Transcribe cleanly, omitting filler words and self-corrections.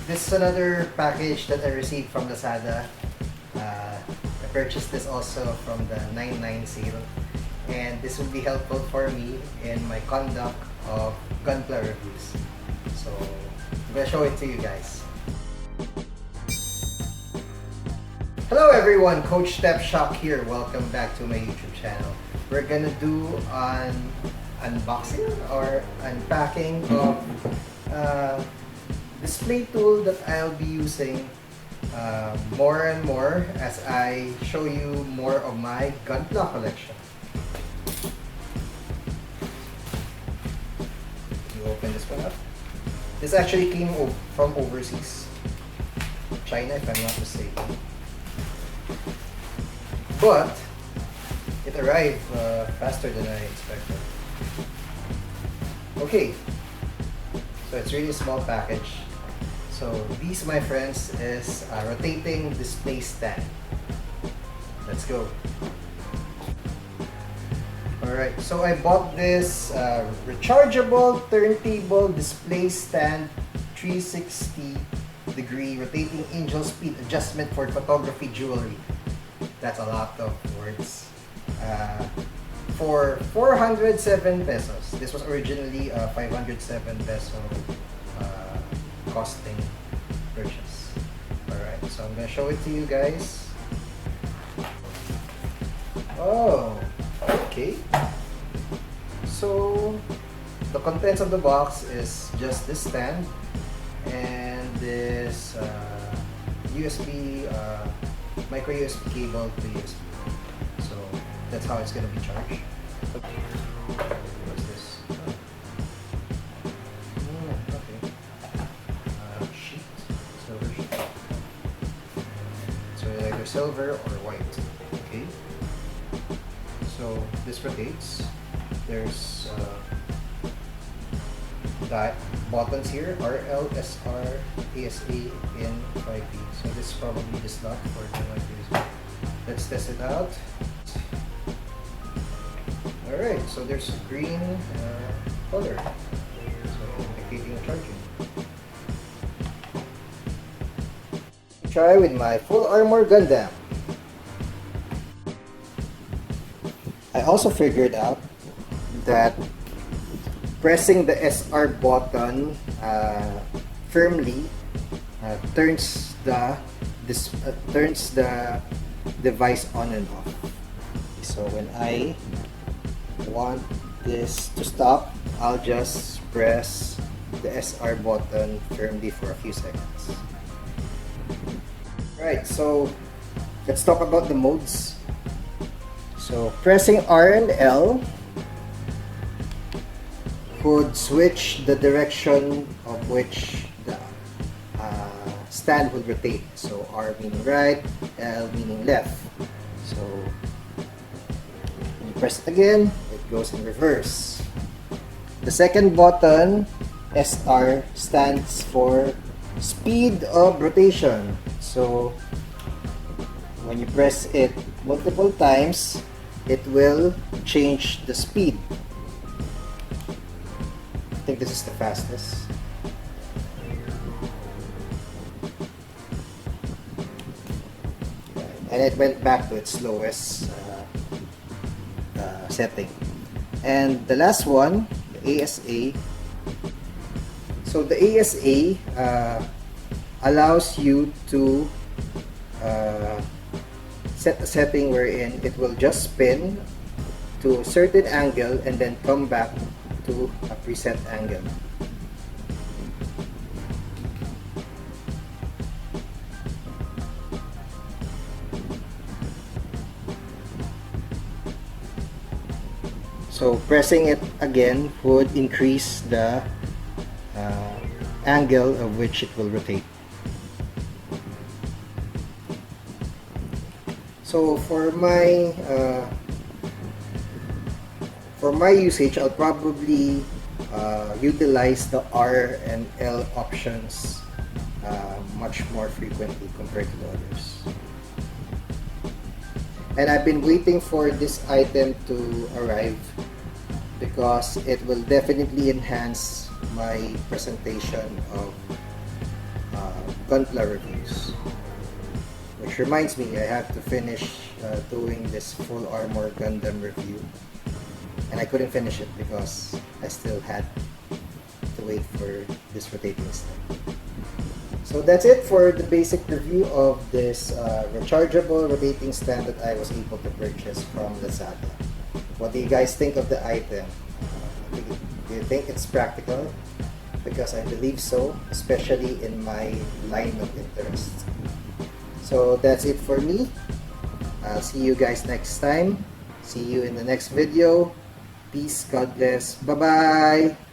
This is another package that I received from Lazada. I purchased this also from the 99 sale, and this will be helpful for me in my conduct of gunpla reviews. So I'm gonna show it to you guys. Hello everyone, Coach Step Shock here. Welcome back to my YouTube channel. We're gonna do an unboxing or unpacking of display tool that I'll be using more and more as I show you more of my gunpla collection. You open this one up. This actually came from overseas, China if I'm not mistaken. But it arrived faster than I expected. Okay, so it's really a small package. So these, my friends, is a rotating display stand. Let's go. Alright, so I bought this rechargeable turntable display stand, 360-degree rotating angel speed adjustment for photography jewelry. That's a lot of words. For 407 pesos. This was originally a 507 peso costing purchase. Alright, so I'm gonna show it to you guys. Oh, okay. So the contents of the box is just this stand and this USB micro USB cable to USB. So that's how it's gonna be charged. What's this? Okay. Sheet, silver sheet. So either silver or white. Okay. So this rotates. There's buttons here: RL, SR, ASA, in 5P. So this is probably the slot for the USB. Let's test it out. Alright, so there's a green color. So indicating charging. Try with my full armor Gundam. I also figured out that pressing the SR button firmly turns the device on and off. So when I want this to stop, I'll just press the SR button firmly for a few seconds. Right, so let's talk about the modes. So pressing R and L could switch the direction of which the stand would rotate. So R meaning right, L meaning left. So when you press it again, it goes in reverse. The second button, SR, stands for speed of rotation. So when you press it multiple times, it will change the speed. I think this is the fastest. And it went back to its slowest setting. And the last one, the ASA. So the ASA allows you to set a setting wherein it will just spin to a certain angle and then come back to a preset angle. So pressing it again would increase the angle of which it will rotate. So for my usage, I'll probably utilize the R and L options much more frequently compared to the others. And I've been waiting for this item to arrive because it will definitely enhance my presentation of gunpla reviews. Which reminds me, I have to finish doing this full armor Gundam review. And I couldn't finish it because I still had to wait for this rotating stand. So that's it for the basic review of this rechargeable rotating stand that I was able to purchase from Lazada. What do you guys think of the item? Do you think it's practical? Because I believe so, especially in my line of interest. So that's it for me. I'll see you guys next time. See you in the next video. Peace, God bless. Bye-bye.